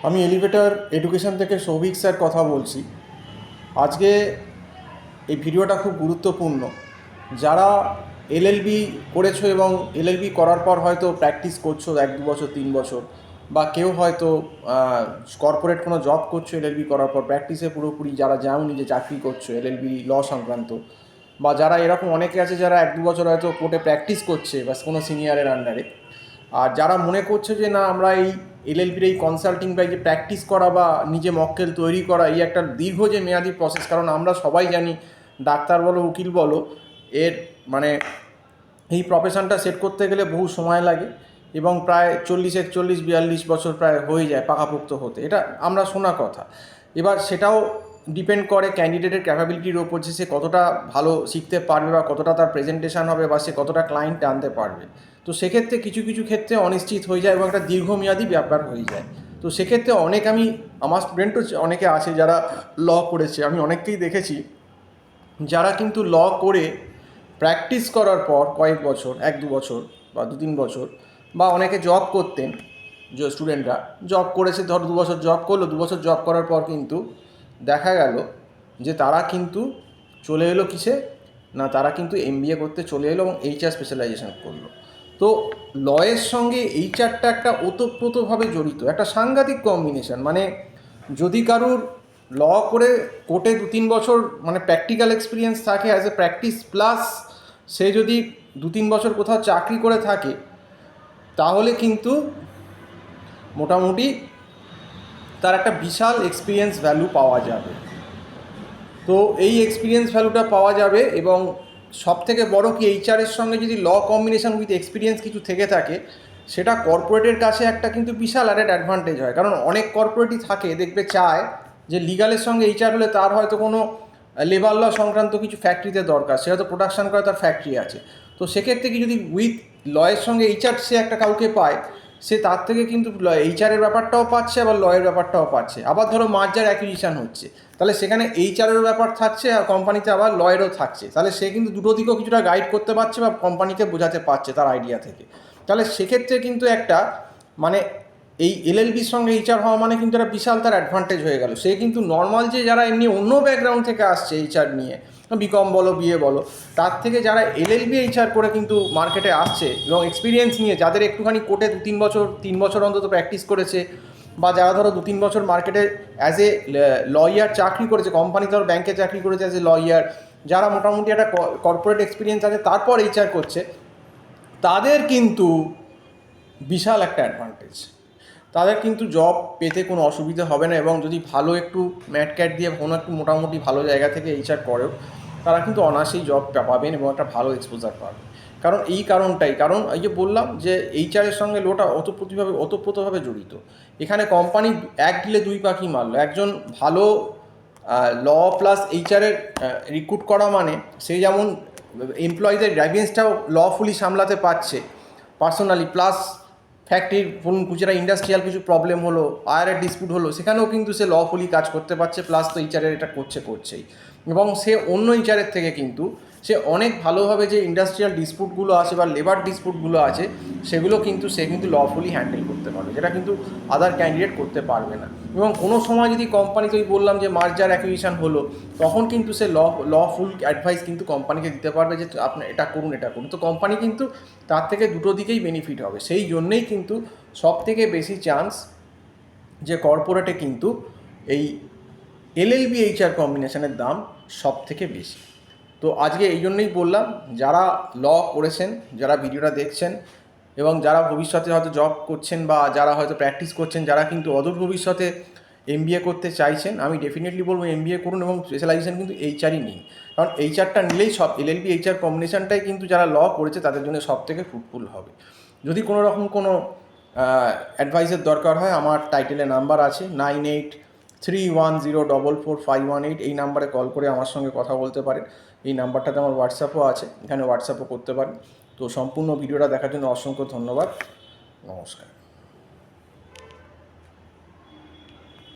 আমি elevator education থেকে Souvik sir কথা বলছি। আজকে এই ভিডিওটা খুব গুরুত্বপূর্ণ। যারা এলএলবি করেছো এবং এলএলবি করার পর হয়তো প্র্যাকটিস করছো 1-2 বছর 3 বছর, বা কেউ হয়তো কর্পোরেট কোনো জব করছো এলএলবি করার পর প্র্যাকটিসে পুরোপুরি যারা যাওনি, যে চাকরি করছো এলএলবি ল সংক্রান্ত, বা যারা এরকম অনেকে আছে যারা 1-2 বছর হয়তো কোর্টে প্র্যাকটিস করছে বা কোনো সিনিয়রের আন্ডারে। আর যারা মনে করছে যে না, আমরা এই এলএলবির এই কনসাল্টিং বা এই যে প্র্যাকটিস করা বা নিজে মক্কেল তৈরি করা, এই একটা দীর্ঘ যে মেয়াদি প্রসেস। কারণ আমরা সবাই জানি, ডাক্তার বলো উকিল বলো, এর মানে এই প্রফেশনটা সেট করতে গেলে বহু সময় লাগে এবং প্রায় 40-41-42 বছর প্রায় হয়ে যায় পাকাপোক্ত হতে। এটা আমরা শোনা কথা। এবার সেটাও ডিপেন্ড করে ক্যান্ডিডেটের ক্যাপাবিলিটির ওপর, যে সে কতটা ভালো শিখতে পারবে বা কতটা তার প্রেজেন্টেশন হবে বা সে কতটা ক্লায়েন্ট আনতে পারবে। তো সেক্ষেত্রে কিছু কিছু ক্ষেত্রে অনিশ্চিত হয়ে যায় এবং একটা দীর্ঘমেয়াদী ব্যাপার হয়ে যায়। তো সেক্ষেত্রে আমার স্টুডেন্টও অনেকে আছে যারা ল করেছে। আমি অনেককেই দেখেছি যারা কিন্তু ল করে প্র্যাকটিস করার পর কয়েক বছর, 1-2 বছর বা 2-3 বছর, বা অনেকে জব করতেন, যে স্টুডেন্টরা জব করেছে, ধর 2 বছর জব করলো, 2 বছর জব করার পর কিন্তু দেখা গেল যে তারা কিন্তু চলে এলো কিসে না, তারা কিন্তু এমবিএ করতে চলে এলো এবং এইচআর স্পেশালাইজেশন করলো। তো লয়ের সঙ্গে এইচআরটা একটা ওতপ্রোতভাবে জড়িত, একটা সাংঘাতিক কম্বিনেশন। মানে যদি কারুর ল করে কোর্টে 2-3 বছর মানে প্র্যাকটিক্যাল এক্সপিরিয়েন্স থাকে অ্যাজ এ প্র্যাকটিস, প্লাস সে যদি 2-3 বছর কোথাও চাকরি করে থাকে, তাহলে কিন্তু মোটামুটি তার একটা বিশাল এক্সপিরিয়েন্স ভ্যালু পাওয়া যাবে। তো এই এক্সপিরিয়েন্স ভ্যালুটা পাওয়া যাবে এবং সবথেকে বড় কি, এইচআরের সঙ্গে যদি ল কম্বিনেশন উইথ এক্সপিরিয়েন্স কিছু থেকে থাকে, সেটা কর্পোরেটের কাছে একটা কিন্তু বিশাল অ্যাডেড অ্যাডভান্টেজ হয়। কারণ অনেক কর্পোরেটই থাকে, দেখবে চায় যে লিগালের সঙ্গে এইচআর হলে তার হয়তো কোনো লেবার ল সংক্রান্ত কিছু ফ্যাক্টরিতে দরকার, সে হয়তো প্রোডাকশান করে, তার ফ্যাক্টরি আছে। তো সেক্ষেত্রে কি যদি উইথ লয়ের সঙ্গে এইচআর সে একটা কাউকে পায়, সে তার থেকে কিন্তু এইচআরের ব্যাপারটাও পাচ্ছে, আবার লয়ের ব্যাপারটাও পাচ্ছে। আবার ধরো মার্জার অ্যাকুইজিশন হচ্ছে, তাহলে সেখানে এইচআরেরও ব্যাপার থাকছে আর কোম্পানিতে আবার লয়েরও থাকছে। তাহলে সে কিন্তু দুটো দিকেও কিছুটা গাইড করতে পারছে বা কোম্পানিকে বোঝাতে পারছে তার আইডিয়া থেকে। তাহলে সেক্ষেত্রে কিন্তু একটা মানে এই এলএলবির সঙ্গে এইচআর হওয়া মানে কিন্তু একটা বিশাল তার অ্যাডভান্টেজ হয়ে গেল। সে কিন্তু নর্মাল যে যারা এমনি অন্য ব্যাকগ্রাউন্ড থেকে আসছে এইচআর নিয়ে, বিকম বলো বিএ বলো, তার থেকে যারা এলএলবি এইচআর করে কিন্তু মার্কেটে আসছে এবং এক্সপিরিয়েন্স নিয়ে, যাদের একটুখানি কোর্টে 2-3 বছর 3 বছর অন্তত প্র্যাকটিস করেছে, বা যারা ধরো 2-3 বছর মার্কেটে অ্যাজ এ লয়ার চাকরি করেছে, কোম্পানি ধরো ব্যাংকে চাকরি করেছে অ্যাজ এ লয়ার, যারা মোটামুটি একটা কর্পোরেট এক্সপিরিয়েন্স আছে তারপর এইচআর করছে, তাদের কিন্তু বিশাল একটা অ্যাডভান্টেজ। তাদের কিন্তু জব পেতে কোনো অসুবিধা হবে না, এবং যদি ভালো একটু ম্যাট ক্যাট দিয়ে কোনো একটু মোটামুটি ভালো জায়গা থেকে এইচআর করেও, তারা কিন্তু অনায়াসেই জব পাবেন এবং একটা ভালো এক্সপোজার পাবেন। কারণ এই এই যে বললাম যে এইচআরের সঙ্গে লোটা ওতপ্রোতভাবে জড়িত। এখানে কোম্পানি এক গিলে দুই পাখি মারলো। একজন ভালো ল প্লাস এইচআরের রিক্রুট করা মানে সে যেমন এমপ্লয়ীদের গ্র্যাভিয়েন্সটাও লফুলি সামলাতে পারছে পার্সোনালি, প্লাস ফ্যাক্টরির যেটা ইন্ডাস্ট্রিয়াল কিছু প্রবলেম হলো, আয়ারের ডিসপিউট হলো, সেখানেও কিন্তু সে লফুলি কাজ করতে পারছে, প্লাস তো এইচআরের এটা করছেই। এবং সে অন্য এইচআরের থেকে কিন্তু সে অনেক ভালোভাবে যে ইন্ডাস্ট্রিয়াল ডিসপিউটগুলো আছে বা লেবার ডিসপিউটগুলো আছে, সেগুলো কিন্তু সে কিন্তু লফুলি হ্যান্ডেল করতে পারবে, যেটা কিন্তু আদার ক্যান্ডিডেট করতে পারবে না। এবং কোনো সময় যদি কোম্পানিতে ওই বললাম যে মার্জার অ্যাকুইজিশন হলো, তখন কিন্তু সে লফুল অ্যাডভাইস কিন্তু কোম্পানিকে দিতে পারবে যে আপনি এটা করুন। তো কোম্পানি কিন্তু তার থেকে দুটো দিকেই বেনিফিট হবে। সেই জন্যেই কিন্তু সবথেকে বেশি চান্স যে কর্পোরেটে কিন্তু এই এলএলবি এইচআর কম্বিনেশনের দাম সব থেকে বেশি। তো আজকে এই জন্যই বললাম, যারা ল করেছেন, যারা ভিডিওটা দেখছেন এবং যারা ভবিষ্যতে হয়তো জব করছেন বা যারা হয়তো প্র্যাকটিস করছেন, যারা কিন্তু অদূর ভবিষ্যতে এমবিএ করতে চাইছেন, আমি ডেফিনেটলি বলবো এমবিএ করুন এবং স্পেশালাইজেশন কিন্তু এইচআরই নিন। কারণ এইচআরটা নিলেই সব এলএলবি এইচআর কম্বিনেশনটাই কিন্তু যারা ল করেছে তাদের জন্য সব থেকে ফ্রুটফুল হবে। যদি কোনো রকম কোনো অ্যাডভাইসের দরকার হয়, আমার টাইটেলে নাম্বার আছে 9831044518, এই নাম্বারে কল করে আমার সঙ্গে কথা বলতে পারেন। এই নাম্বারটাতে আমার হোয়াটসঅ্যাপও আছে, এখানে হোয়াটসঅ্যাপও করতে পারেন। তো সম্পূর্ণ ভিডিওটা দেখার জন্য অসংখ্য ধন্যবাদ। নমস্কার।